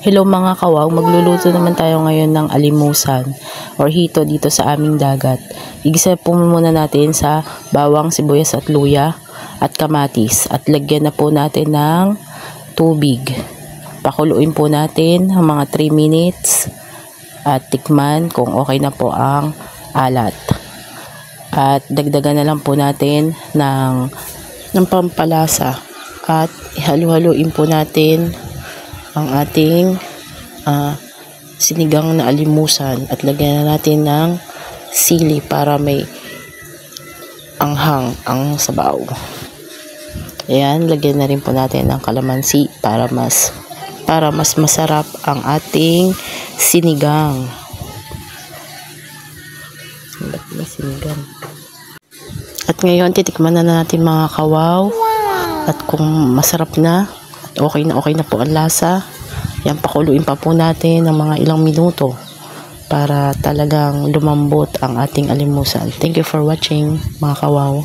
Hello mga kawaw, magluluto naman tayo ngayon ng alimusan or hito dito sa aming dagat. Igisa po muna natin sa bawang, sibuyas at luya at kamatis at lagyan na po natin ng tubig. Pakuluin po natin ng mga 3 minutes at tikman kung okay na po ang alat. At dagdagan na lang po natin ng pampalasa at ihalu-haluin po natin ang ating sinigang na alimusan at lagyan na natin ng sili para may anghang ang sabaw. Ayan, lagyan na rin po natin ng kalamansi para mas masarap ang ating sinigang. At ngayon titikman na natin mga kawaw at kung masarap na okay na po ang lasa. Yan, pakuluin pa po natin ng mga ilang minuto para talagang lumambot ang ating alimusan. Thank you for watching mga kawaw.